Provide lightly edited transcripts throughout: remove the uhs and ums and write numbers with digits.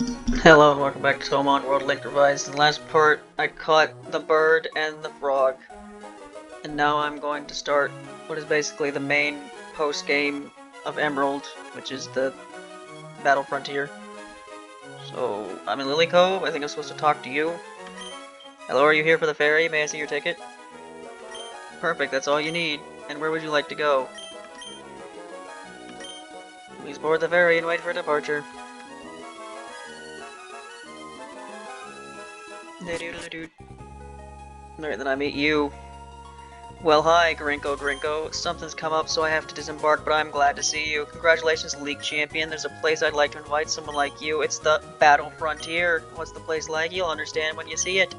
Hello and welcome back to Touhoumon World Link Revised. In the last part, I caught the bird and the frog. And now I'm going to start what is basically the main post-game of Emerald, which is the Battle Frontier. So, I'm in Lily Cove. I think I'm supposed to talk to you. Hello, are you here for the ferry? May I see your ticket? Perfect, that's all you need. And where would you like to go? Please board the ferry and wait for departure. Alright, then I meet you. Well, hi, Grinko. Something's come up, so I have to disembark, but I'm glad to see you. Congratulations, League Champion. There's a place I'd like to invite someone like you. It's the Battle Frontier. What's the place like? You'll understand when you see it.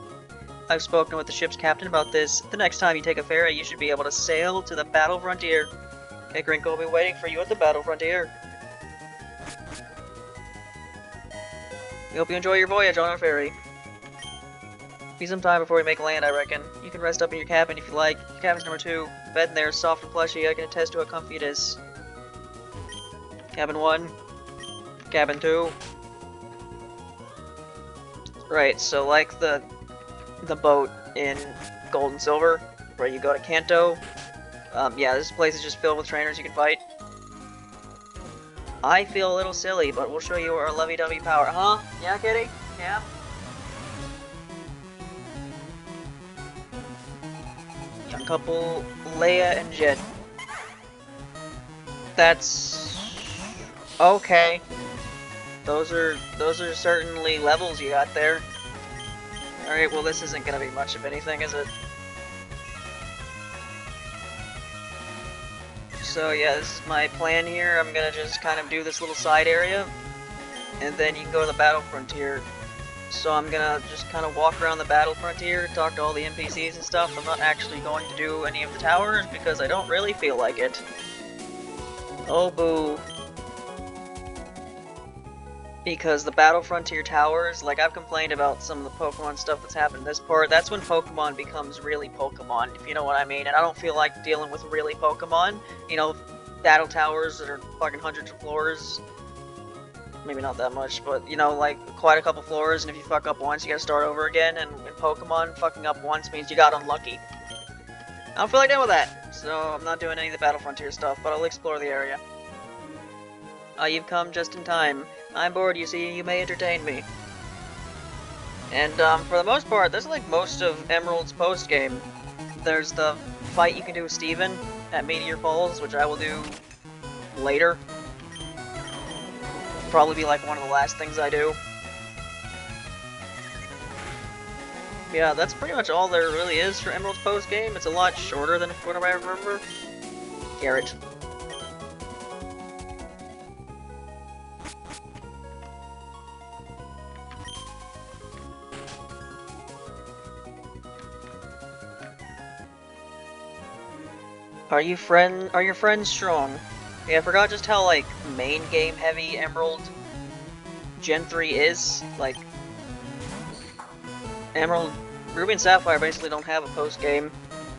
I've spoken with the ship's captain about this. The next time you take a ferry, you should be able to sail to the Battle Frontier. Okay, Grinko will be waiting for you at the Battle Frontier. We hope you enjoy your voyage on our ferry. Be some time before we make land, I reckon. You can rest up in your cabin if you like. Your cabin's number 2. The bed in there is soft and plushy. I can attest to how comfy it is. Cabin 1. Cabin 2. Right, so like the boat in Gold and Silver, where you go to Kanto. Yeah, this place is just filled with trainers you can fight. I feel a little silly, but we'll show you our lovey-dovey power. Huh? Yeah, kitty? Yeah? Young couple, Leia and Jet. That's okay. Those are certainly levels you got there. Alright, well this isn't gonna be much of anything, is it? So yeah, this is my plan here. I'm gonna just kind of do this little side area, and then you can go to the Battle Frontier. So I'm gonna just kind of walk around the Battle Frontier, talk to all the NPCs and stuff. I'm not actually going to do any of the towers because I don't really feel like it. Oh boo. Because the Battle Frontier towers, like I've complained about some of the Pokemon stuff that's happened in this part, that's when Pokemon becomes really Pokemon, if you know what I mean. And I don't feel like dealing with really Pokemon. You know, battle towers that are fucking hundreds of floors. Maybe not that much, but you know, like quite a couple floors, and if you fuck up once, you gotta start over again. And in Pokemon, fucking up once means you got unlucky. I don't feel like dealing with that, so I'm not doing any of the Battle Frontier stuff, but I'll explore the area. You've come just in time. I'm bored, you see, you may entertain me. And, for the most part, this is like most of Emerald's post-game. There's the fight you can do with Steven at Meteor Falls, which I will do later. Probably be like one of the last things I do. Yeah, that's pretty much all there really is for Emerald's post-game. It's a lot shorter than what I remember. Garrett. Are your friends strong? Yeah, I forgot just how, like, main game heavy Emerald Gen 3 is. Like, Emerald, Ruby and Sapphire basically don't have a post-game.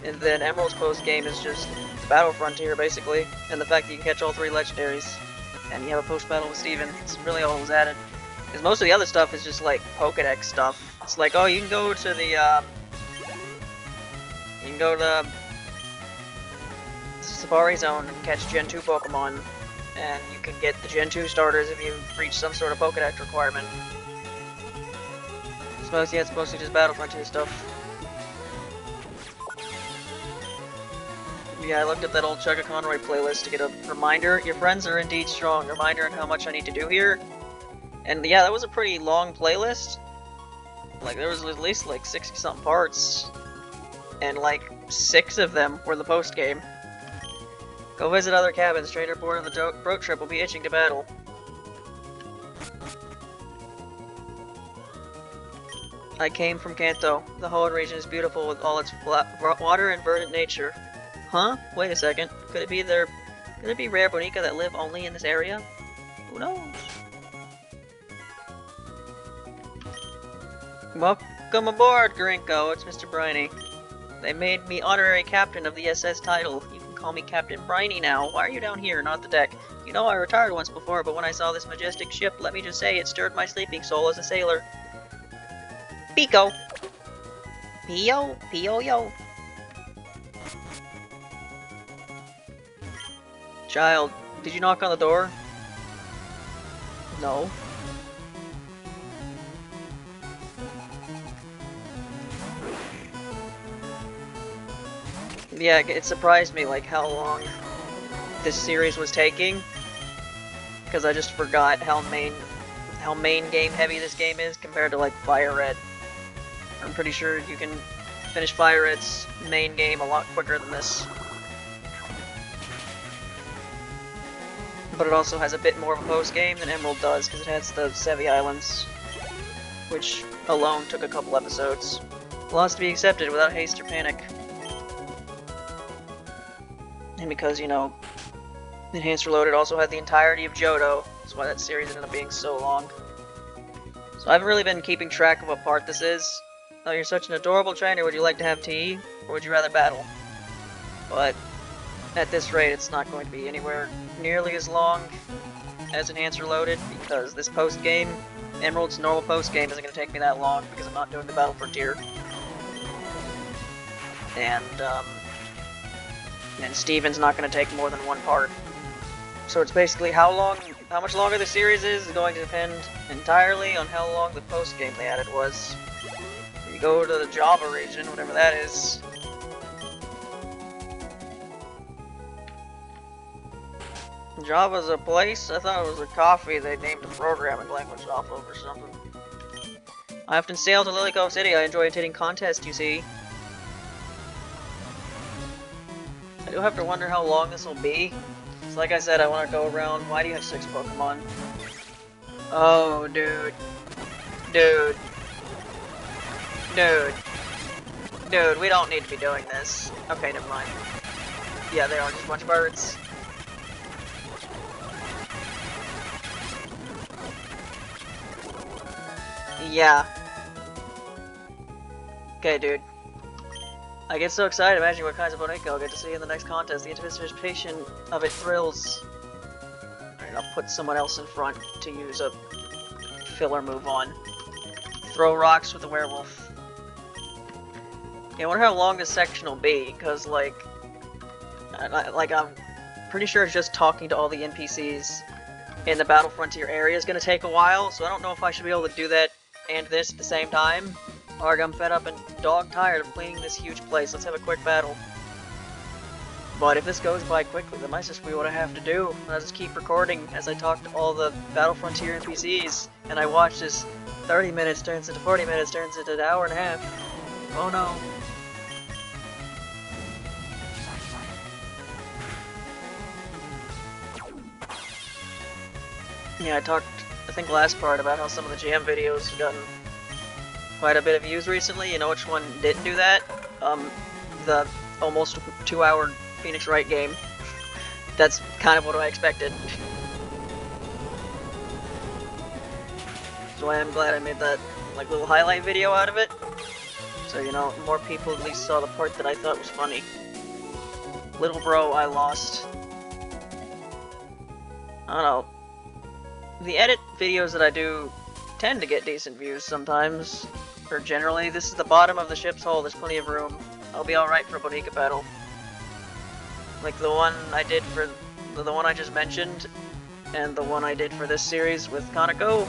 And then Emerald's post-game is just the Battle Frontier, basically. And the fact that you can catch all 3 legendaries. And you have a post-battle with Steven. It's really all that was added. Because most of the other stuff is just, like, Pokedex stuff. It's like, oh, you can go to the, you can go to Safari Zone and catch Gen 2 Pokemon, and you can get the Gen 2 starters if you reach some sort of Pokedex requirement. Yeah, it's mostly just Battle Frontier stuff. Yeah, I looked at that old Chugga Conroy playlist to get a reminder. Your friends are indeed strong. Reminder on how much I need to do here. And yeah, that was a pretty long playlist. Like, there was at least like 60-something parts. And like 6 of them were the post-game. Go visit other cabins. Trainer board on the boat trip will be itching to battle. I came from Kanto. The Hoenn region is beautiful with all its water and verdant nature. Huh? Wait a second. Could it be rare Bonica that live only in this area? Who knows? Welcome aboard, Grinko. It's Mr. Briney. They made me honorary captain of the SS title. You can call me Captain Briny now. Why are you down here, not the deck? You know I retired once before, but when I saw this majestic ship, let me just say it stirred my sleeping soul as a sailor. Pico! Pio, Pio, yo. Child, did you knock on the door? No. Yeah, it surprised me, like, how long this series was taking. Because I just forgot how main game heavy this game is compared to, like, Fire Red. I'm pretty sure you can finish Fire Red's main game a lot quicker than this. But it also has a bit more of a post-game than Emerald does, because it has the Sevi Islands, which alone took a couple episodes. Loss to be accepted without haste or panic. And because, you know, Enhanced Reloaded also had the entirety of Johto, that's why that series ended up being so long. So I haven't really been keeping track of what part this is. Oh, you're such an adorable trainer, would you like to have tea? Or would you rather battle? But at this rate, it's not going to be anywhere nearly as long as Enhanced Reloaded, because this post-game, Emerald's normal post-game isn't going to take me that long, because I'm not doing the Battle Frontier. And Steven's not going to take more than one part. So it's basically how much longer the series is going to depend entirely on how long the post-game they added was. You go to the Java region, whatever that is. Java's a place? I thought it was a coffee they named a programming language off of or something. I often sail to Lily Cove City. I enjoy attending contests, you see. I do have to wonder how long this will be. So like I said, I want to go around. Why do you have 6 Pokemon? Oh, dude. Dude. Dude. Dude, we don't need to be doing this. Okay, never mind. Yeah, they are just a bunch of birds. Yeah. Okay, dude. I get so excited imagining what kinds of Boneka I'll get to see in the next contest. The anticipation of it thrills. Alright, I'll put someone else in front to use a filler move on. Throw rocks with the werewolf. Yeah, I wonder how long this section will be, because, like, I'm pretty sure just talking to all the NPCs in the Battle Frontier area is going to take a while, so I don't know if I should be able to do that and this at the same time. Arg, I'm fed up and dog-tired of cleaning this huge place. Let's have a quick battle. But if this goes by quickly, that might just be what I have to do. I'll just keep recording as I talk to all the Battle Frontier NPCs, and I watch this 30 minutes turns into 40 minutes, turns into an hour and a half. Oh no. Yeah, I talked, I think last part, about how some of the jam videos have gotten quite a bit of views recently. You know which one didn't do that? The almost 2-hour Phoenix Wright game. That's kind of what I expected. So I am glad I made that, like, little highlight video out of it. So, you know, more people at least saw the part that I thought was funny. Little bro, I lost. I don't know. The edit videos that I do tend to get decent views sometimes. Or generally, this is the bottom of the ship's hull, there's plenty of room. I'll be alright for a Boneka battle. Like the one I did for the one I just mentioned, and the one I did for this series with Kaneko.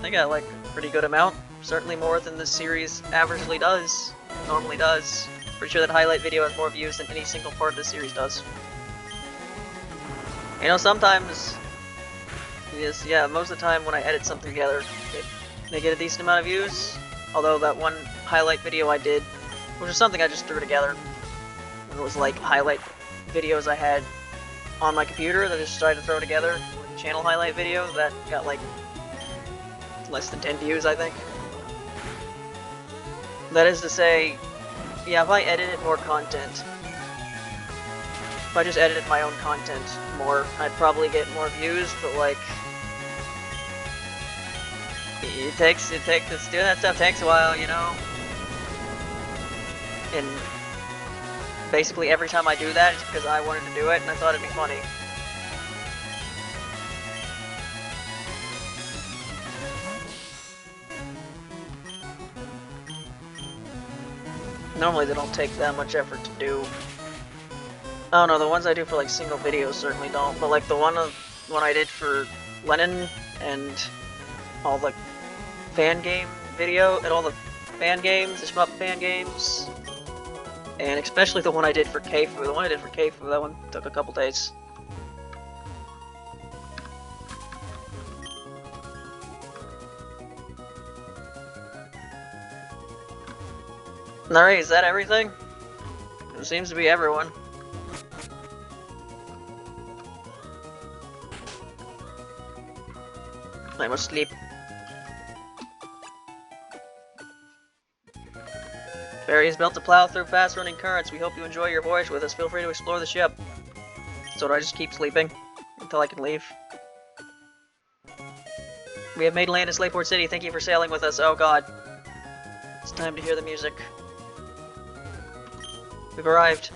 I got like a pretty good amount. Certainly more than this series averagely does. Normally does. Pretty sure that highlight video has more views than any single part of this series does. You know, sometimes, yes, yeah, most of the time when I edit something together, they get a decent amount of views. Although that one highlight video I did, which was something I just threw together. It was like highlight videos I had on my computer that I just tried to throw together. Channel highlight video that got like less than 10 views, I think. That is to say, yeah, if I edited more content, if I just edited my own content more, I'd probably get more views, but like, doing that stuff takes a while, you know? And basically every time I do that, it's because I wanted to do it and I thought it'd be funny. Normally they don't take that much effort to do. I don't know, the ones I do for like single videos certainly don't, but like the one I did for Lennon and all the fan game video and all the fan games, the shmup fan games, and especially the one I did for Keifu. The one I did for Keifu, that one took a couple days. Alright, is that everything? It seems to be everyone. I must sleep. Ferry is built to plow through fast-running currents. We hope you enjoy your voyage with us. Feel free to explore the ship. So do I just keep sleeping until I can leave? We have made land in Slateport City. Thank you for sailing with us. Oh god. It's time to hear the music. We've arrived.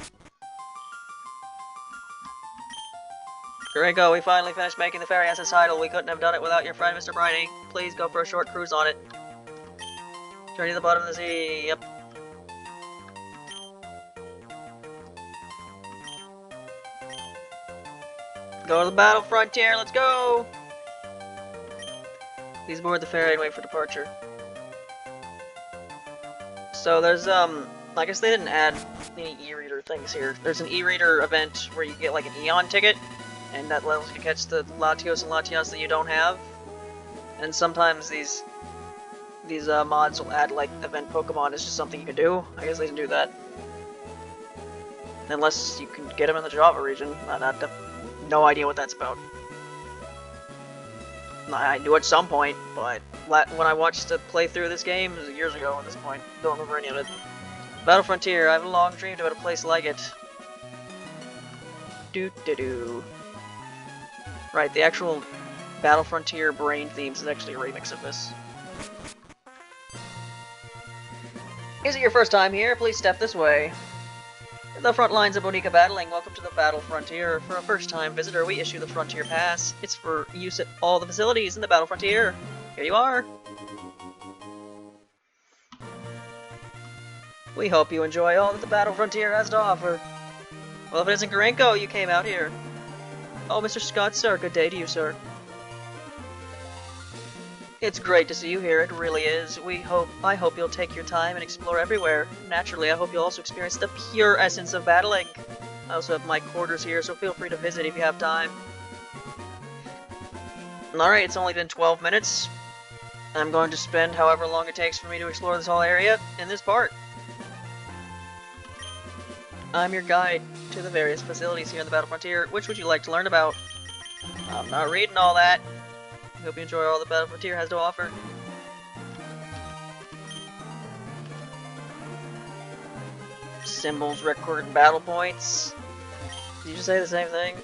Gringo, we finally finished making the ferry SS idle. We couldn't have done it without your friend, Mr. Briney. Please go for a short cruise on it. Journey to the bottom of the sea. Yep. Go to the battle frontier. Let's go! Please board the ferry and wait for departure. So there's, I guess they didn't add any e-reader things here. There's an e-reader event where you get like an Eon ticket, and that allows you to catch the Latios and Latias that you don't have. And sometimes these mods will add like event Pokemon. It's just something you can do. I guess they can do that. Unless you can get them in the Java region. I have no idea what that's about. I knew at some point, but when I watched a playthrough of this game, it was years ago at this point. Don't remember any of it. Battle Frontier, I've long dreamed about a place like it. Doo-doo-doo. Right, the actual Battle Frontier brain themes is actually a remix of this. Is it your first time here? Please step this way. The front lines of Bonica battling. Welcome to the Battle Frontier. For a first-time visitor, we issue the Frontier Pass. It's for use at all the facilities in the Battle Frontier. Here you are. We hope you enjoy all that the Battle Frontier has to offer. Well, if it isn't Garenko, you came out here. Oh, Mr. Scott, sir. Good day to you, sir. It's great to see you here, it really is. I hope you'll take your time and explore everywhere. Naturally, I hope you'll also experience the pure essence of battling. I also have my quarters here, so feel free to visit if you have time. Alright, it's only been 12 minutes. I'm going to spend however long it takes for me to explore this whole area in this part. I'm your guide to the various facilities here in the Battle Frontier. Which would you like to learn about? I'm not reading all that. I hope you enjoy all the Battle Frontier has to offer. Symbols, record battle points. Did you just say the same thing?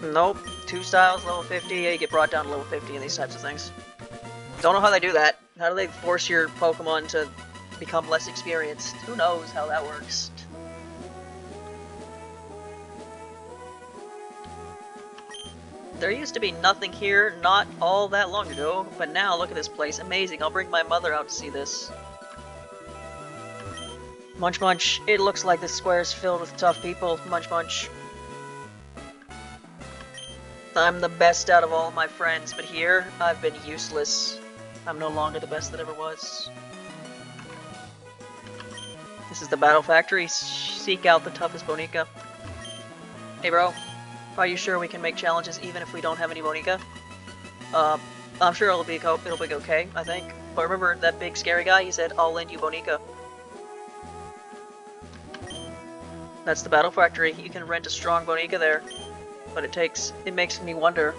Nope. 2 styles, level 50. Yeah, you get brought down to level 50 in these types of things. Don't know how they do that. How do they force your Pokemon to become less experienced? Who knows how that works? There used to be nothing here not all that long ago, but now look at this place. Amazing. I'll bring my mother out to see this. Munch Munch, it looks like this square is filled with tough people. Munch Munch. I'm the best out of all my friends, but here, I've been useless. I'm no longer the best that ever was. This is the Battle Factory. Seek out the toughest Bonica. Hey bro. Are you sure we can make challenges even if we don't have any Bonica? I'm sure it'll be okay, I think. But remember that big scary guy? He said, I'll lend you Bonica. That's the Battle Factory. You can rent a strong Bonica there. But it makes me wonder,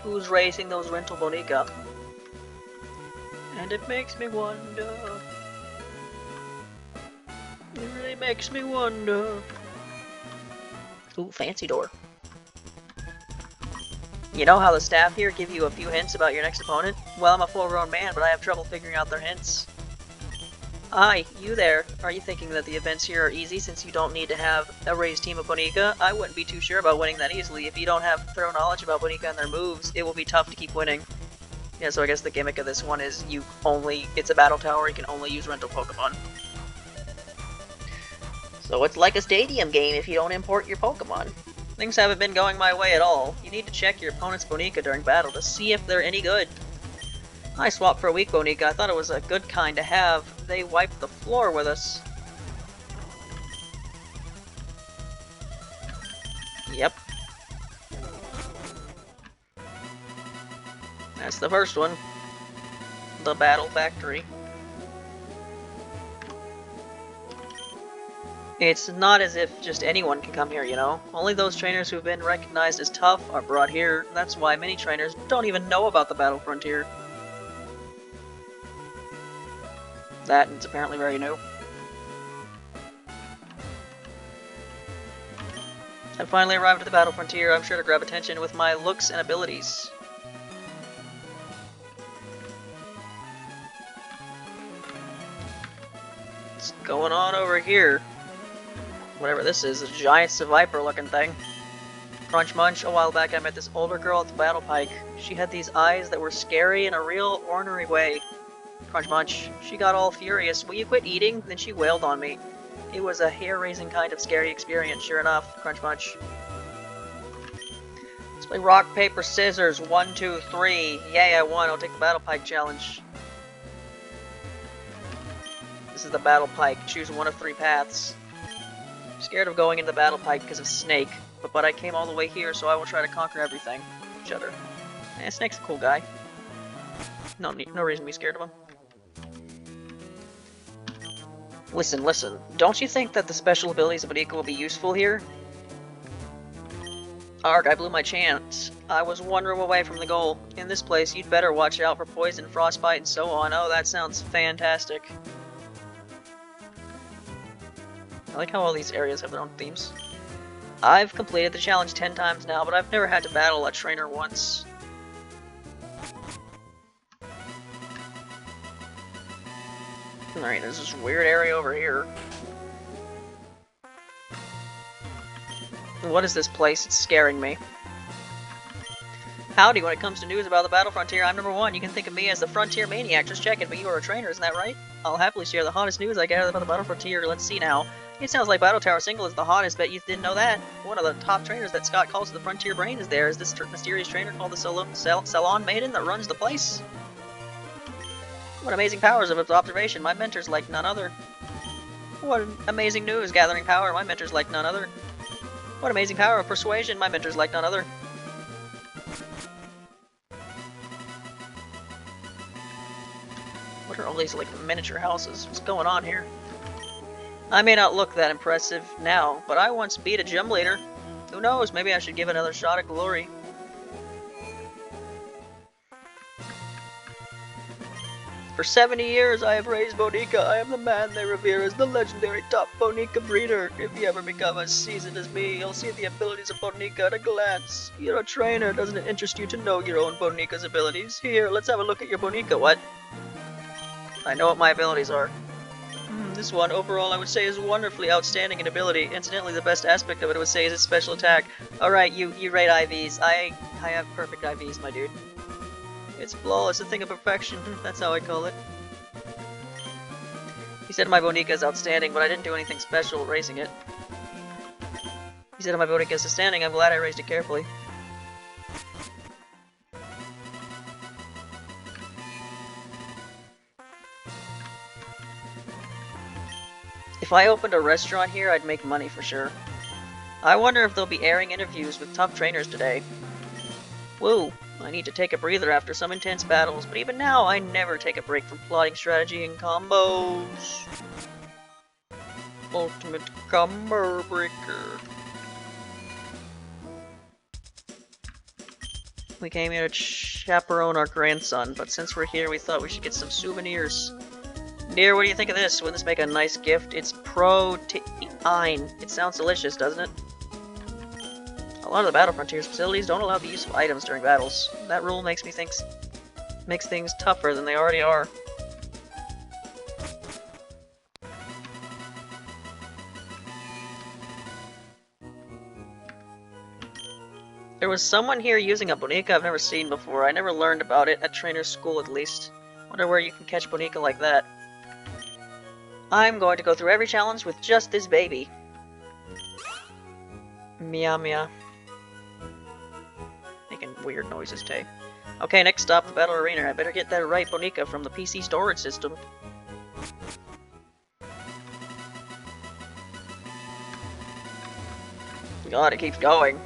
who's raising those rental Bonica? And it makes me wonder. It really makes me wonder. Ooh, fancy door. You know how the staff here give you a few hints about your next opponent? Well, I'm a full-grown man, but I have trouble figuring out their hints. Hi, you there. Are you thinking that the events here are easy since you don't need to have a raised team of Bonica? I wouldn't be too sure about winning that easily. If you don't have thorough knowledge about Bonica and their moves, it will be tough to keep winning. Yeah, so I guess the gimmick of this one is it's a battle tower, you can only use rental Pokemon. So it's like a stadium game if you don't import your Pokemon. Things haven't been going my way at all. You need to check your opponent's Bonica during battle to see if they're any good. I swapped for a weak Bonica. I thought it was a good kind to have. They wiped the floor with us. Yep. That's the first one. The Battle Factory. It's not as if just anyone can come here, you know? Only those trainers who've been recognized as tough are brought here. That's why many trainers don't even know about the Battle Frontier. That, and it's apparently very new. I finally arrived at the Battle Frontier. I'm sure to grab attention with my looks and abilities. What's going on over here? Whatever this is, a giant Viper looking thing. Crunch Munch, a while back I met this older girl at the Battle Pike. She had these eyes that were scary in a real ornery way. Crunch Munch, she got all furious. Will you quit eating? Then she wailed on me. It was a hair-raising kind of scary experience, sure enough. Crunch Munch. Let's play rock, paper, scissors. 1, 2, 3. Yay, I won. I'll take the Battle Pike challenge. This is the Battle Pike. Choose one of 3 paths. I'm scared of going into the Battle Pike because of Snake, but I came all the way here, so I will try to conquer everything. Shudder. Snake's a cool guy. No reason to be scared of him. Listen. Don't you think that the special abilities of Bonica will be useful here? Arg, I blew my chance. I was 1 room away from the goal. In this place, you'd better watch out for poison, frostbite, and so on. Oh, that sounds fantastic. I like how all these areas have their own themes. I've completed the challenge 10 times now, but I've never had to battle a trainer once. Alright, there's this weird area over here. What is this place? It's scaring me. Howdy, when it comes to news about the Battle Frontier, I'm number 1. You can think of me as the Frontier Maniac, just checking, but you are a trainer, isn't that right? I'll happily share the hottest news I gather about the Battle Frontier. Let's see now. It sounds like Battle Tower Single is the hottest, bet you didn't know that. One of the top trainers that Scott calls the Frontier Brain is there. Is this mysterious trainer called the Salon Maiden that runs the place? What amazing powers of observation, my mentor's like none other. What amazing news, gathering power, my mentor's like none other. What amazing power of persuasion, my mentor's like none other. What are all these, like, miniature houses? What's going on here? I may not look that impressive now, but I once beat a gym leader. Who knows, maybe I should give another shot at glory. For 70 years I have raised Bonica. I am the man they revere as the legendary top Bonica breeder. If you ever become as seasoned as me, you'll see the abilities of Bonica at a glance. You're a trainer, doesn't it interest you to know your own Bonica's abilities? Here, let's have a look at your Bonica. What? I know what my abilities are. This one, overall, I would say is wonderfully outstanding in ability. Incidentally, the best aspect of it, I would say, is its special attack. Alright, you rate IVs. I have perfect IVs, my dude. It's flawless, a thing of perfection. That's how I call it. He said my Bonica is outstanding, but I didn't do anything special raising it. He said my Bonica is outstanding. I'm glad I raised it carefully. If I opened a restaurant here, I'd make money for sure. I wonder if they'll be airing interviews with top trainers today. Woo! I need to take a breather after some intense battles, but even now, I never take a break from plotting strategy and combos. Ultimate Combo Breaker. We came here to chaperone our grandson, but since we're here, we thought we should get some souvenirs. Dear, what do you think of this? Wouldn't this make a nice gift? It's protein. It sounds delicious, doesn't it? A lot of the Battle Frontier's facilities don't allow the use of items during battles. That rule makes things tougher than they already are. There was someone here using a Bonica I've never seen before. I never learned about it, at trainer's school at least. Wonder where you can catch Bonica like that. I'm going to go through every challenge with just this baby. Meow meow. Making weird noises, Tay. Okay, next stop, the Battle Arena. I better get that right Bonica from the PC storage system. God, it keeps going.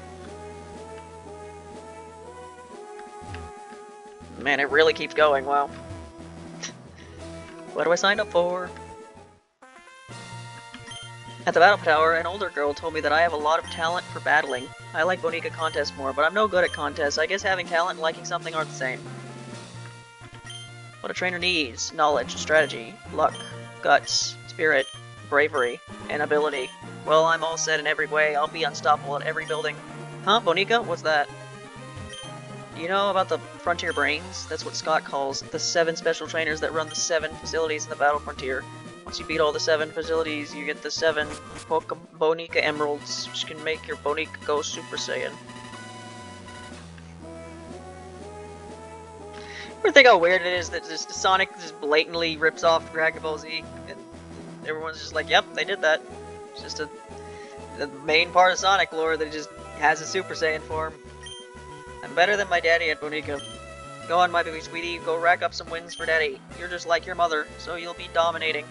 Man, it really keeps going, wow. What do I sign up for? At the Battle Tower, an older girl told me that I have a lot of talent for battling. I like Bonica contests more, but I'm no good at contests. I guess having talent and liking something aren't the same. What a trainer needs: knowledge, strategy, luck, guts, spirit, bravery, and ability. Well, I'm all set in every way. I'll be unstoppable at every building. Huh, Bonica? What's that? Do you know about the Frontier Brains? That's what Scott calls the 7 special trainers that run the 7 facilities in the Battle Frontier. Once you beat all the 7 facilities, you get the 7 Bonica Emeralds, which can make your Bonica go Super Saiyan. Ever think how weird it is that just Sonic just blatantly rips off Dragon Ball Z, and everyone's just like, yep, they did that. It's just the main part of Sonic lore that just has a Super Saiyan form. I'm better than my daddy at Bonica. Go on, my baby sweetie, go rack up some wins for daddy. You're just like your mother, so you'll be dominating.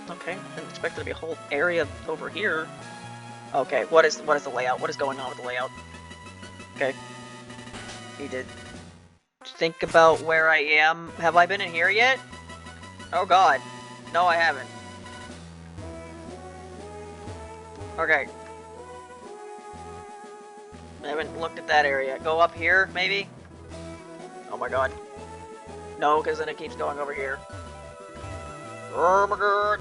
Okay, didn't expect there to be a whole area over here. Okay, what is the layout? What is going on with the layout? Okay. Need to think about where I am. Have I been in here yet? Oh god. No, I haven't. Okay. I haven't looked at that area. Go up here, maybe? Oh my god. No, because then it keeps going over here. Oh my god.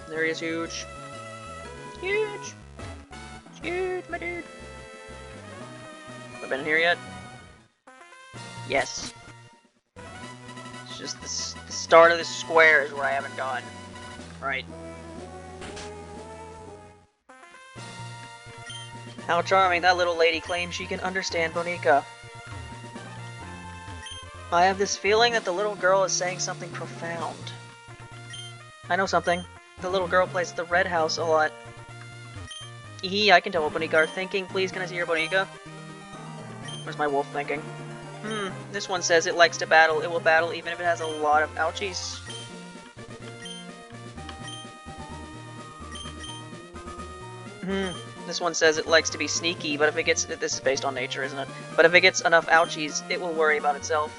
The area's huge. It's huge. It's huge, my dude. Have I been in here yet? Yes. It's just the start of the square is where I haven't gone. Right. How charming, that little lady claims she can understand Bonica. I have this feeling that the little girl is saying something profound. I know something. The little girl plays at the Red House a lot. I can tell what Bonica are thinking. Please, can I see your Bonica? Where's my wolf thinking? This one says it likes to battle. It will battle even if it has a lot of ouchies. This one says it likes to be sneaky, but if it gets... This is based on nature, isn't it? But if it gets enough ouchies, it will worry about itself.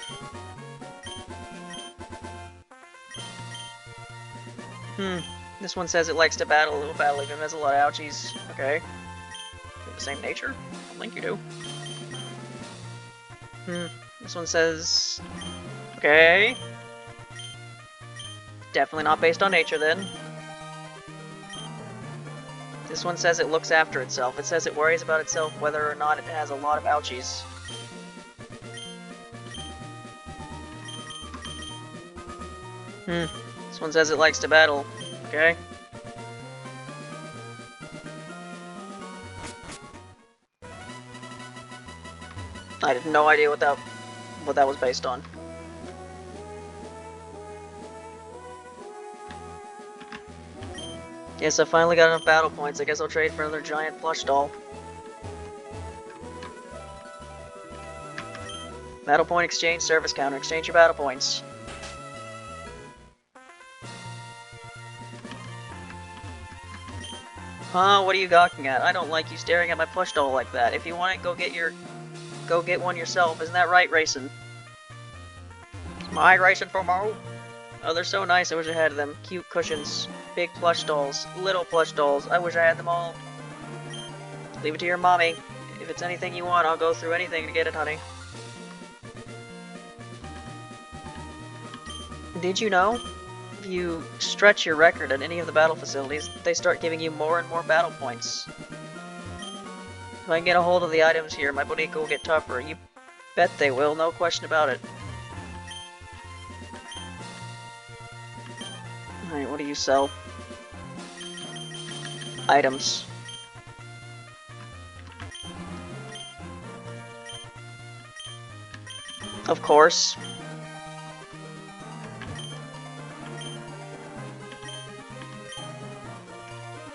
This one says it likes to battle. It will battle even if it has a lot of ouchies. Okay. You have the same nature? I think you do. This one says... Okay. Definitely not based on nature, then. This one says it looks after itself. It says it worries about itself whether or not it has a lot of ouchies. This one says it likes to battle. Okay. I have no idea what that was based on. Yes, I finally got enough battle points. I guess I'll trade for another giant plush doll. Battle point exchange, service counter. Exchange your battle points. Huh? What are you gawking at? I don't like you staring at my plush doll like that. If you want it, go get one yourself. Isn't that right, Racing? Am I racing for more? Oh, they're so nice. I wish I had them. Cute cushions. Big plush dolls. Little plush dolls. I wish I had them all. Leave it to your mommy. If it's anything you want, I'll go through anything to get it, honey. Did you know? If you stretch your record at any of the battle facilities, they start giving you more and more battle points. If I can get a hold of the items here, my Bonica will get tougher. You bet they will, no question about it. Alright, what do you sell? Items. Of course.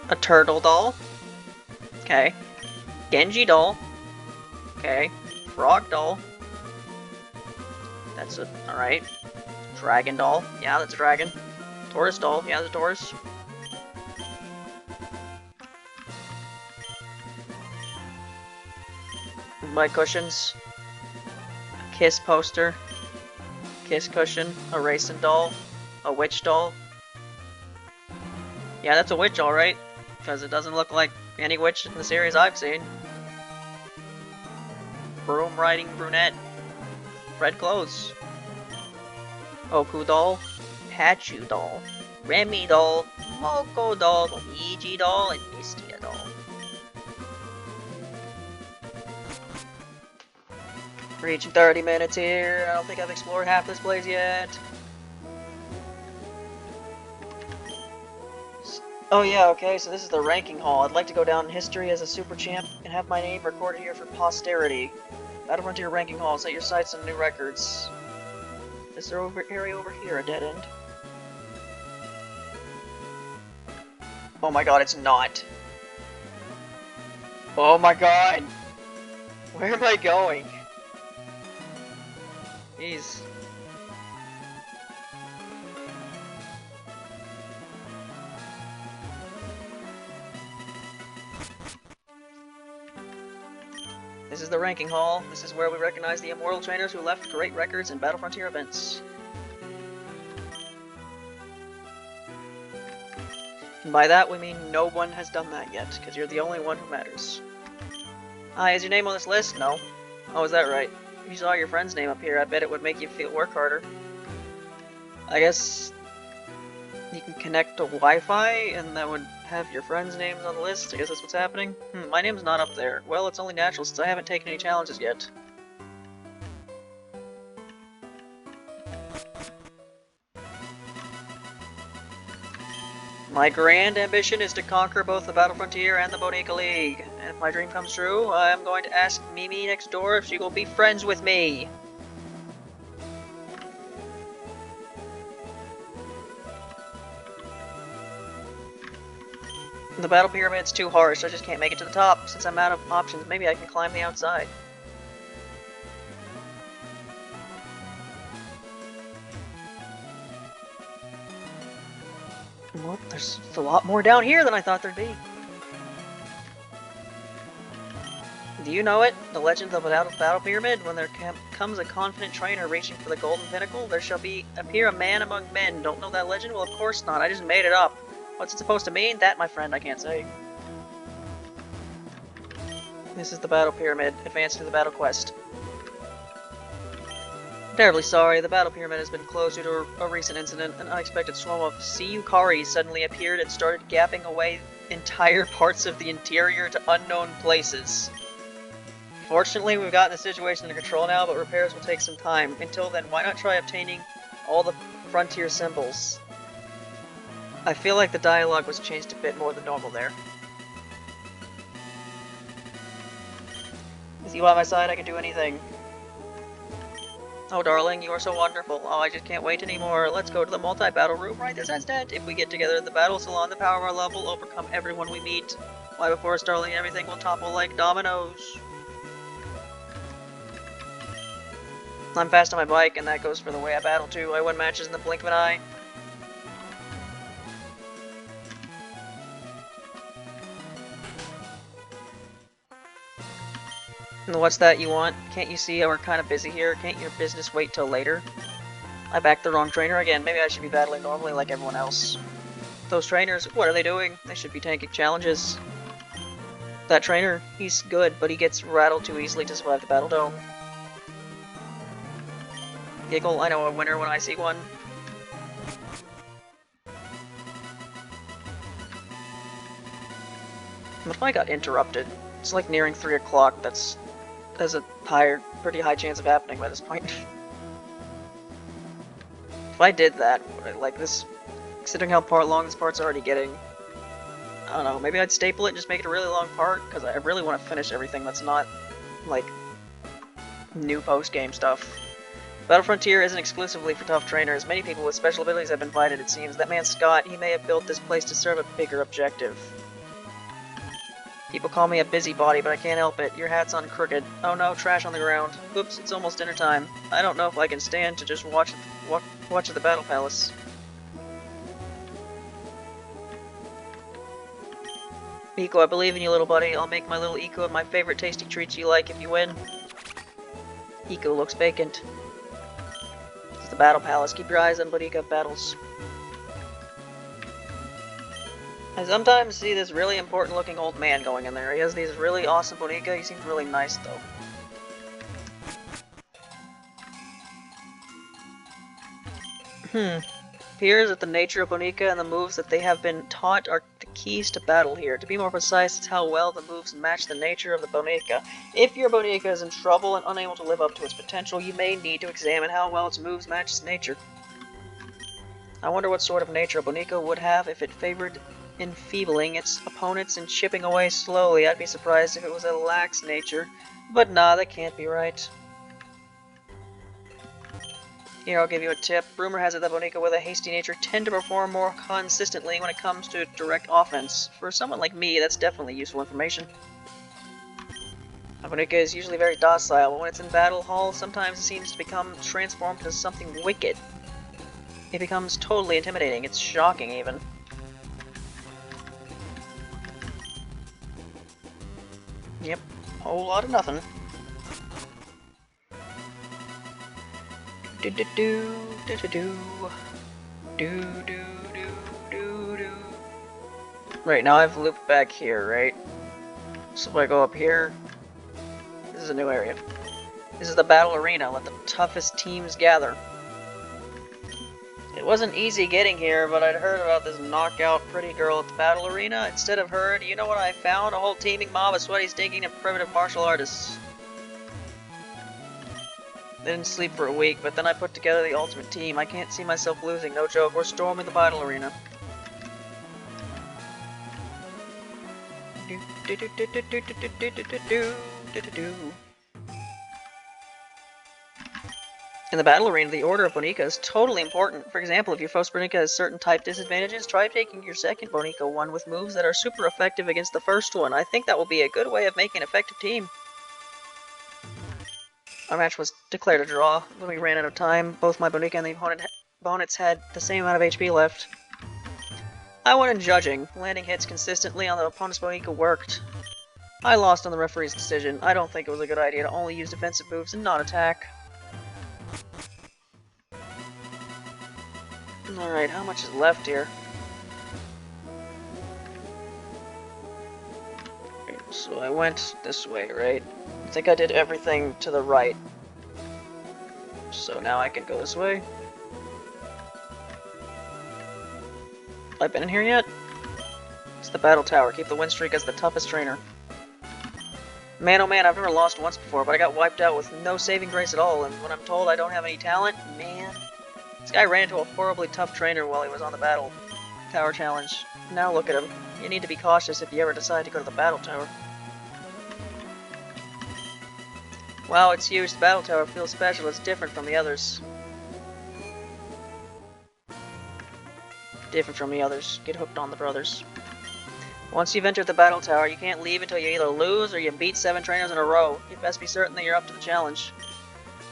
A turtle doll. Okay. Genji doll. Okay. Frog doll. That's a... alright. Dragon doll. Yeah, that's a dragon. Taurus doll. Yeah, that's a Taurus. My cushions. A kiss poster. Kiss cushion. A racing doll. A witch doll. Yeah, that's a witch, alright. Because it doesn't look like any witch in the series I've seen. Broom riding brunette. Red clothes. Oku doll. Hachu doll. Remy doll. Moko doll. Luigi doll. And Mistia doll. Reaching 30 minutes here. I don't think I've explored half this place yet. Oh yeah, okay, so this is the ranking hall. I'd like to go down in history as a super champ and have my name recorded here for posterity. Battle Frontier ranking hall. Set your sights on new records. Is there area over here a dead end? Oh my god, it's not. Oh my god! Where am I going? Jeez. This is the ranking hall. This is where we recognize the immortal trainers who left great records in Battle Frontier events. And by that we mean no one has done that yet, because you're the only one who matters. Is your name on this list? No. Oh, is that right? If you saw your friend's name up here, I bet it would make you work harder. I guess you can connect to Wi-Fi, and that would have your friends' names on the list. I guess that's what's happening. My name's not up there. Well, it's only natural since I haven't taken any challenges yet. My grand ambition is to conquer both the Battle Frontier and the Bonica League. And if my dream comes true, I'm going to ask Mimi next door if she will be friends with me. The battle pyramid's too harsh, I just can't make it to the top. Since I'm out of options, maybe I can climb the outside. Well, there's a lot more down here than I thought there'd be. Do you know it? The legend of the battle pyramid? When there comes a confident trainer reaching for the golden pinnacle, there shall appear a man among men. Don't know that legend? Well, of course not. I just made it up. What's it supposed to mean? That, my friend, I can't say. This is the battle pyramid. Advance to the battle quest. Terribly sorry, the battle pyramid has been closed due to a recent incident. An unexpected swarm of sea Yukari suddenly appeared and started gapping away entire parts of the interior to unknown places. Fortunately, we've gotten the situation under control now, but repairs will take some time. Until then, why not try obtaining all the frontier symbols? I feel like the dialogue was changed a bit more than normal there. With you on my side, I can do anything. Oh, darling, you are so wonderful. Oh, I just can't wait anymore. Let's go to the multi-battle room right this instant. If we get together in the battle salon, the power of our love will overcome everyone we meet. Why, before us, darling, everything will topple like dominoes. I'm fast on my bike, and that goes for the way I battle too. I win matches in the blink of an eye. And what's that you want? Can't you see we're kind of busy here? Can't your business wait till later? I backed the wrong trainer again. Maybe I should be battling normally like everyone else. Those trainers, what are they doing? They should be taking challenges. That trainer, he's good, but he gets rattled too easily to survive the Battle Dome. Giggle, I know a winner when I see one. What if I got interrupted? It's like nearing 3 o'clock. That's a pretty high chance of happening by this point. If I did that, like this Considering how long this part's already getting. I don't know, maybe I'd staple it and just make it a really long part, because I really want to finish everything that's not, like, new post-game stuff. Battle Frontier isn't exclusively for tough trainers. Many people with special abilities have been invited, it seems. That man Scott, he may have built this place to serve a bigger objective. People call me a busybody, but I can't help it. Your hat's on crooked. Oh no, trash on the ground. Oops, it's almost dinner time. I don't know if I can stand to just watch at the Battle Palace. Eco, I believe in you, little buddy. I'll make my little Eco and my favorite tasty treats you like if you win. Eco looks vacant. It's the Battle Palace. Keep your eyes on Bonica battles. I sometimes see this really important looking old man going in there. He has these really awesome Bonica. He seems really nice though. Appears that the nature of Bonica and the moves that they have been taught are the keys to battle here. To be more precise, it's how well the moves match the nature of the Bonica. If your Bonica is in trouble and unable to live up to its potential, you may need to examine how well its moves match its nature. I wonder what sort of nature a Bonica would have if it favored enfeebling its opponents and chipping away slowly. I'd be surprised if it was a lax nature. But nah, that can't be right. Here, I'll give you a tip. Rumor has it that Bonica with a hasty nature tend to perform more consistently when it comes to direct offense. For someone like me, that's definitely useful information. Bonica is usually very docile, but when it's in battle hall, sometimes it seems to become transformed into something wicked. It becomes totally intimidating. It's shocking, even. Yep, whole lot of nothing. Do do do do do do do do do do. Right, now I've looped back here, right? So if I go up here, this is a new area. This is the battle arena. Let the toughest teams gather. It wasn't easy getting here, but I'd heard about this knockout pretty girl at the battle arena. Instead of her, do you know what I found? A whole teeming mob of sweaty, stinking, and primitive martial artists. They didn't sleep for a week, but then I put together the ultimate team. I can't see myself losing, no joke. We're storming the battle arena. In the battle arena, the order of Bonica is totally important. For example, if your first Bonica has certain type disadvantages, try taking your second Bonica one with moves that are super effective against the first one. I think that will be a good way of making an effective team. Our match was declared a draw. When we ran out of time, both my Bonica and the opponents had the same amount of HP left. I won in judging. Landing hits consistently on the opponent's Bonica worked. I lost on the referee's decision. I don't think it was a good idea to only use defensive moves and not attack. Alright, how much is left here? So I went this way, right? I think I did everything to the right. So now I can go this way. Have I been in here yet? It's the battle tower. Keep the win streak as the toughest trainer. Man, oh man, I've never lost once before, but I got wiped out with no saving grace at all, and when I'm told I don't have any talent, man. This guy ran into a horribly tough trainer while he was on the battle tower challenge. Now look at him. You need to be cautious if you ever decide to go to the battle tower. Wow, it's huge. The battle tower feels special. It's different from the others. Different from the others. Get hooked on the brothers. Once you've entered the battle tower, you can't leave until you either lose or you beat 7 trainers in a row. You best be certain that you're up to the challenge.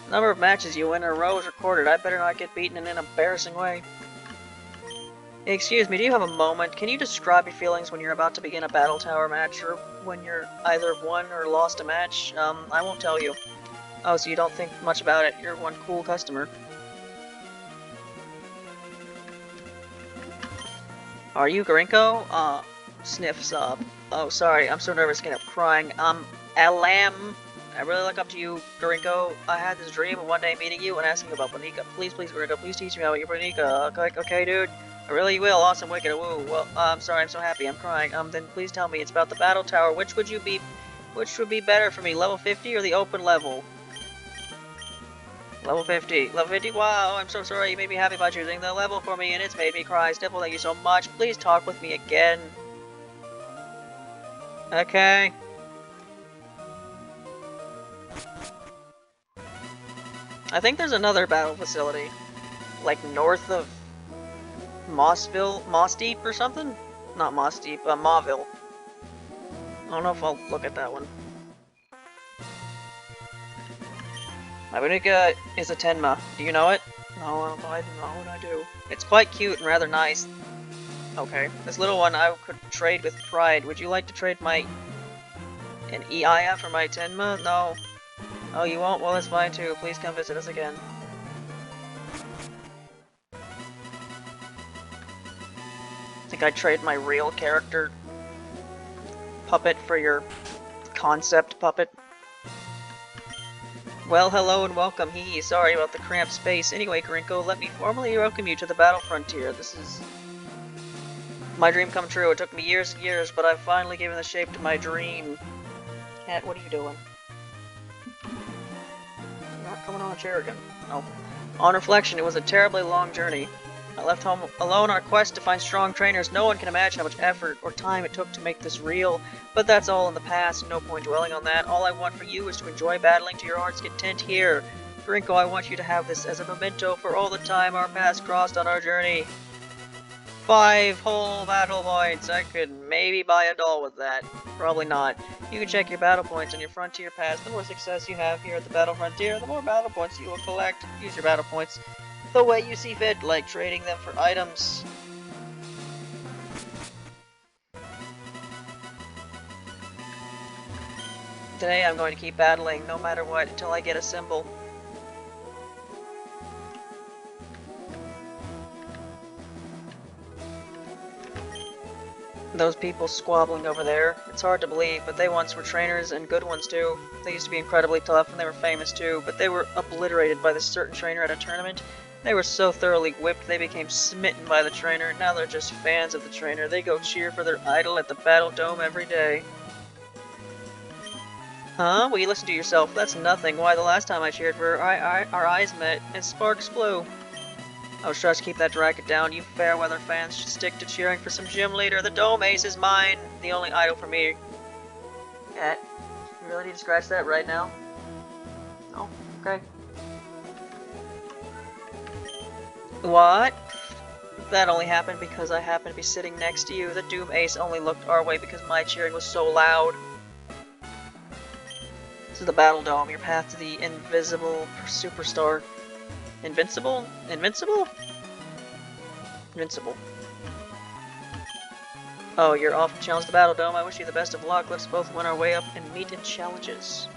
The number of matches you win in a row is recorded. I better not get beaten in an embarrassing way. Excuse me, do you have a moment? Can you describe your feelings when you're about to begin a battle tower match, or when you're either won or lost a match? I won't tell you. Oh, so you don't think much about it. You're one cool customer. Are you Garinko? Sniffs up. Oh, sorry, I'm so nervous I end up crying. Alam. I really look up to you, Garinko. I had this dream of one day meeting you and asking about Bonica. Please, Garinko, please teach me about your Bonica. Okay, dude. I really will. Awesome, wicked, woo. Well, I'm sorry, I'm so happy. I'm crying. Then please tell me. It's about the battle tower. Which would be better for me, level 50 or the open level? Level 50. Level 50. Wow, I'm so sorry. You made me happy by choosing the level for me, and it's made me cry. Stipple, thank you so much. Please talk with me again. Okay. I think there's another battle facility. Like north of Moss Deep or something? Not Moss Deep, Mauville. I don't know if I'll look at that one. My Bonica is a Tenma. Do you know it? No, I don't know, I do. It's quite cute and rather nice. Okay. This little one I could trade with pride. Would you like to trade an Eiya for my Tenma? No. Oh, you won't? Well, that's fine too. Please come visit us again. Think I'd trade my real character puppet for your concept puppet? Well, hello and welcome. Sorry about the cramped space. Anyway, Karinko, let me formally welcome you to the Battle Frontier. This is my dream come true. It took me years and years, but I've finally given the shape to my dream. Cat, what are you doing? You're not coming on a chair again. No. On reflection, it was a terribly long journey. I left home alone on a quest to find strong trainers. No one can imagine how much effort or time it took to make this real, but that's all in the past, no point dwelling on that. All I want for you is to enjoy battling to your heart's content here. Grinko, I want you to have this as a memento for all the time our paths crossed on our journey. 5 whole battle points. I could maybe buy a doll with that. Probably not. You can check your battle points on your frontier pass. The more success you have here at the Battle Frontier, the more battle points you will collect. Use your battle points the way you see fit, like trading them for items. Today I'm going to keep battling, no matter what, until I get a symbol. Those people squabbling over there, it's hard to believe, but they once were trainers, and good ones too. They used to be incredibly tough, and they were famous too, but they were obliterated by this certain trainer at a tournament. They were so thoroughly whipped, they became smitten by the trainer. Now they're just fans of the trainer. They go cheer for their idol at the Battle Dome every day. Huh? Well, you listen to yourself. That's nothing. Why, the last time I cheered for her, our eyes met, and sparks flew. Oh, shush, keep that racket down. You fair-weather fans should stick to cheering for some gym leader. The Dome Ace is mine. The only idol for me. Cat, you really need to scratch that right now? Oh, okay. What? That only happened because I happened to be sitting next to you. The Doom Ace only looked our way because my cheering was so loud. This is the Battle Dome, your path to the invisible superstar. Invincible? Invincible? Invincible. Oh, you're off to challenge the Battle Dome. I wish you the best of luck. Let's both win our way up and meet in challenges.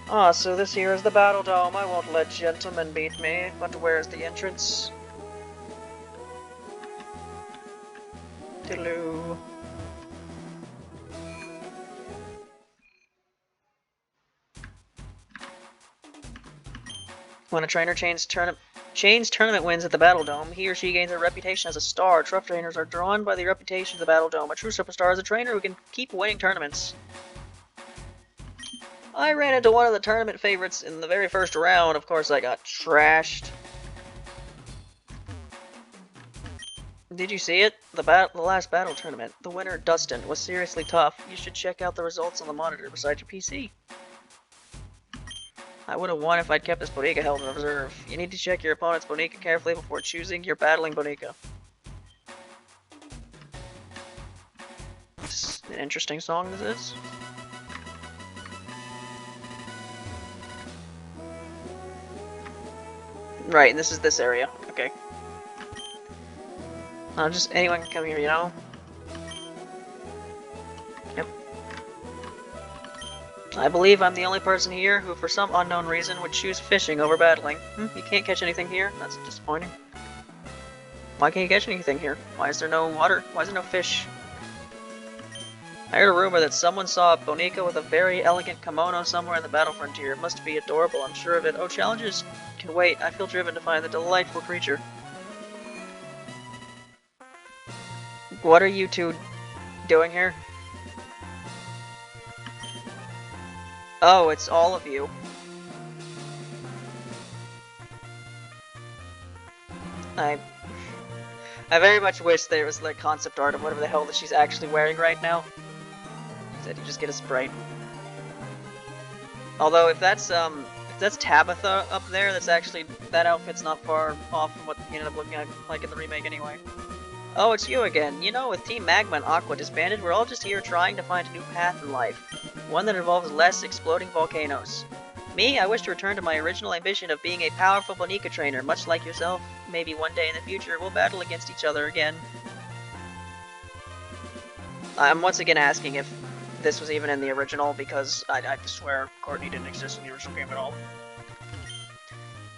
Ah, so this here is the Battle Dome. I won't let gentlemen beat me, but where's the entrance? Hello. When a trainer chains tournament wins at the Battle Dome, he or she gains a reputation as a star. Tough trainers are drawn by the reputation of the Battle Dome. A true superstar is a trainer who can keep winning tournaments. I ran into one of the tournament favorites in the very first round. Of course, I got trashed. Did you see it? The last battle tournament. The winner, Dustin, was seriously tough. You should check out the results on the monitor beside your PC. I would have won if I'd kept this Bonica held in reserve. You need to check your opponent's Bonica carefully before choosing your battling Bonica. This is an interesting song, this is. Right, this is this area. Okay. Just anyone can come here, you know? Yep. I believe I'm the only person here who, for some unknown reason, would choose fishing over battling. You can't catch anything here? That's disappointing. Why can't you catch anything here? Why is there no water? Why is there no fish? I heard a rumor that someone saw a Bonica with a very elegant kimono somewhere in the Battle Frontier. It must be adorable, I'm sure of it. Oh, challenges can wait. I feel driven to find the delightful creature. What are you two doing here? Oh, it's all of you. I I very much wish there was like concept art of whatever the hell that she's actually wearing right now. Instead you just get a sprite. Although if that's Tabitha up there, that's actually that outfit's not far off from what he ended up looking like in the remake anyway. Oh, it's you again. You know, with Team Magma and Aqua disbanded, we're all just here trying to find a new path in life. One that involves less exploding volcanoes. Me, I wish to return to my original ambition of being a powerful Bonica trainer, much like yourself. Maybe one day in the future we'll battle against each other again. I'm once again asking if this was even in the original, because I swear Courtney didn't exist in the original game at all.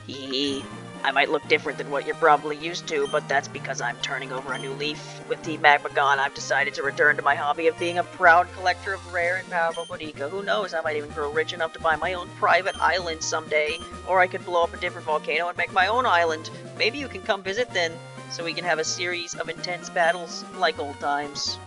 Hee. I might look different than what you're probably used to, but that's because I'm turning over a new leaf. With Team Magma gone, I've decided to return to my hobby of being a proud collector of rare and powerful Bonica. Who knows, I might even grow rich enough to buy my own private island someday. Or I could blow up a different volcano and make my own island. Maybe you can come visit then, so we can have a series of intense battles, like old times.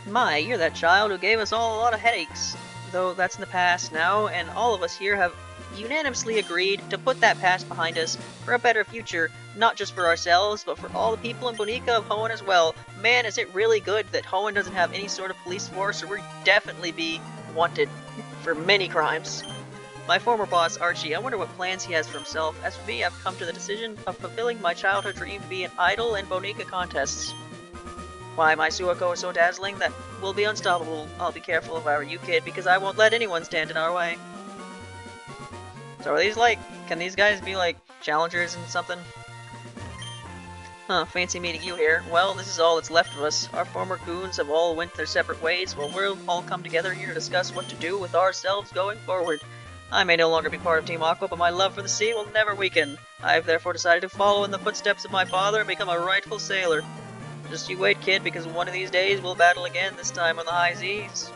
My, you're that child who gave us all a lot of headaches. Though that's in the past now, and all of us here have unanimously agreed to put that past behind us for a better future, not just for ourselves, but for all the people in Bonica of Hoenn as well. Man, is it really good that Hoenn doesn't have any sort of police force, or we'd definitely be wanted for many crimes. My former boss, Archie, I wonder what plans he has for himself. As for me, I've come to the decision of fulfilling my childhood dream to be an idol in Bonica contests. Why, my Suako is so dazzling that we'll be unstoppable. I'll be careful if I were you, kid, because I won't let anyone stand in our way. So are these like, can these guys be like challengers and something? Huh, fancy meeting you here. Well, this is all that's left of us. Our former goons have all went their separate ways, while we'll all come together here to discuss what to do with ourselves going forward. I may no longer be part of Team Aqua, but my love for the sea will never weaken. I have therefore decided to follow in the footsteps of my father and become a rightful sailor. Just you wait, kid, because one of these days we'll battle again, this time on the high seas.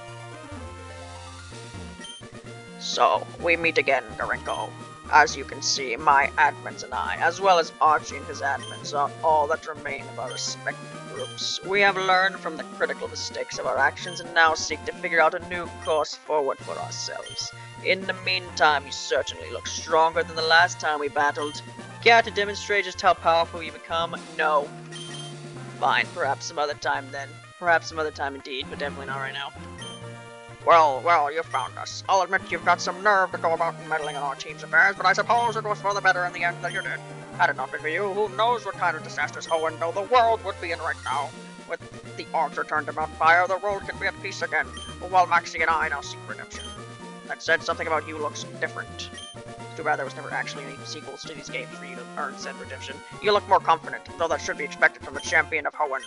So, we meet again, Garinko. As you can see, my admins and I, as well as Archie and his admins, are all that remain of our respective groups. We have learned from the critical mistakes of our actions and now seek to figure out a new course forward for ourselves. In the meantime, you certainly look stronger than the last time we battled. Care to demonstrate just how powerful you become? No. Fine, perhaps some other time then. Perhaps some other time indeed, but definitely not right now. Well, you found us. I'll admit you've got some nerve to go about meddling in our team's affairs, but I suppose it was for the better in the end that you did. Had it not been for you, who knows what kind of disasters Hoenn though the world would be in right now. With the orcs returned to Mountfire, the world can be at peace again, while Maxie and I now seek redemption. That said, something about you looks different. Too bad there was never actually any sequels to these games for you to earn said redemption. You look more confident, though that should be expected from the champion of Hoenn.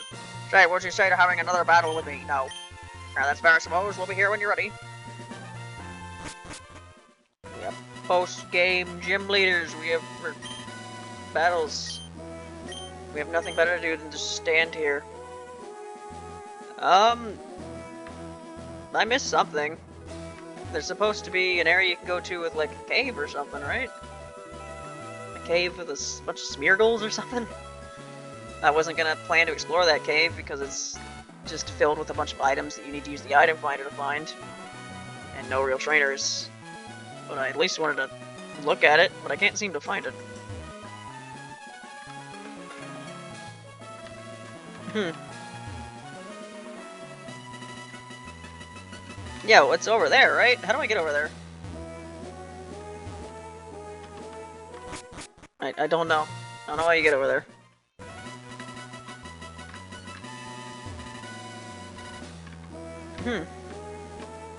Say, what'd you say to having another battle with me? No. Now that's fair, I suppose. We'll be here when you're ready. Yep. Post-game gym leaders. We have battles. We have nothing better to do than just stand here. I missed something. There's supposed to be an area you can go to with like a cave or something, right? A cave with a bunch of Smeargles or something? I wasn't gonna plan to explore that cave because it's just filled with a bunch of items that you need to use the item finder to find. And no real trainers. But I at least wanted to look at it, but I can't seem to find it. Yeah, well, it's over there, right? How do I get over there? I don't know. I don't know how you get over there.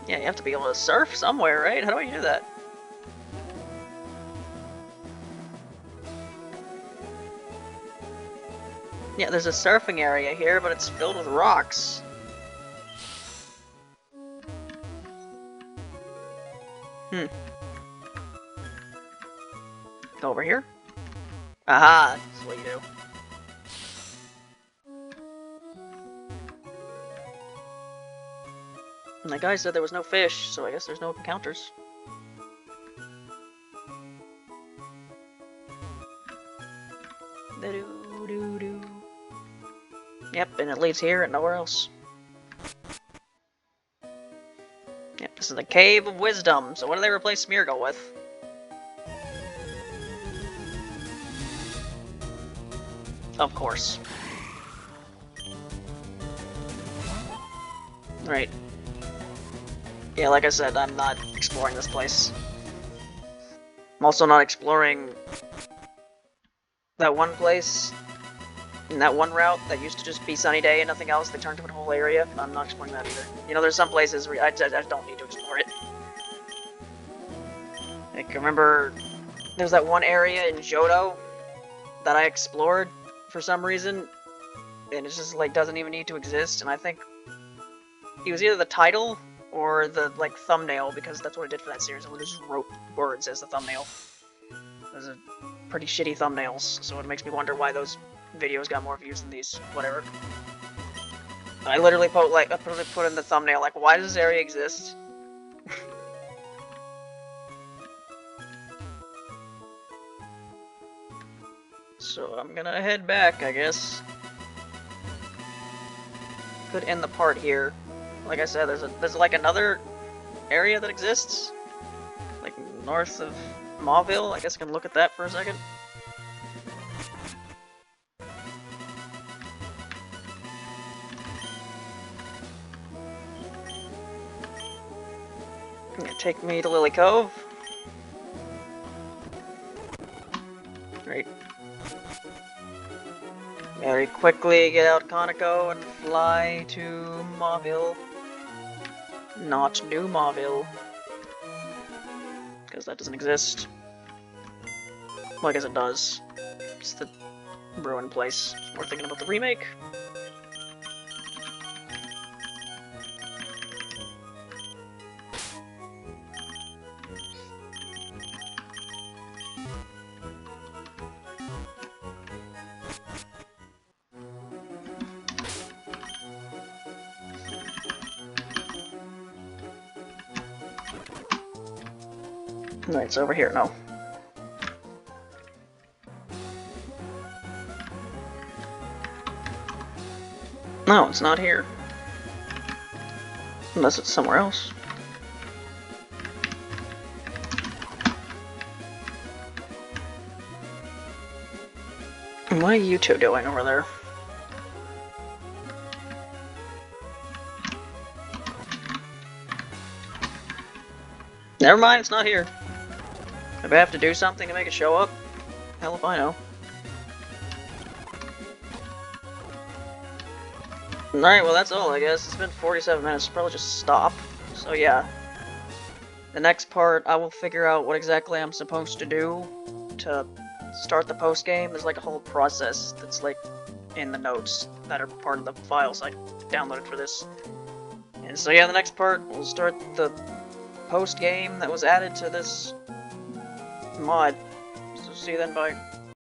Yeah, you have to be able to surf somewhere, right? How do I do that? Yeah, there's a surfing area here, but it's filled with rocks. Over here? Aha, that's what you do. And that guy said there was no fish, so I guess there's no encounters. Yep, and it leads here and nowhere else. Yep, this is the Cave of Wisdom, so what do they replace Smeargle with? Of course. Right. Yeah, like I said, I'm not exploring this place. I'm also not exploring that one place, in that one route that used to just be sunny day and nothing else. They turned into a whole area. I'm not exploring that either. You know, there's some places where I just don't need to explore it. Like, remember, there's that one area in Johto that I explored for some reason, and it just, like, doesn't even need to exist, and I think it was either the title or the, like, thumbnail, because that's what I did for that series. I just wrote words as the thumbnail. Those are pretty shitty thumbnails, so it makes me wonder why those videos got more views than these. Whatever. I literally put in the thumbnail, like, why does this area exist? So I'm gonna head back, I guess. Could end the part here. Like I said, there's like another area that exists, like north of Mauville. I guess I can look at that for a second. Take me to Lily Cove. Right. Very quickly get out Conoco and fly to Mauville. Not New Mauville. Because that doesn't exist. Well, I guess it does. It's the ruined place. We're thinking about the remake. Right, it's over here, no. No, it's not here. Unless it's somewhere else. And what are you two doing over there? Never mind, it's not here. If I have to do something to make it show up, hell if I know. Alright, well that's all I guess. It's been 47 minutes, probably just stop. So yeah. The next part, I will figure out what exactly I'm supposed to do to start the post-game. There's like a whole process that's like in the notes that are part of the files I downloaded for this. And so yeah, the next part, we'll start the post-game that was added to this mod. So see you then, bye.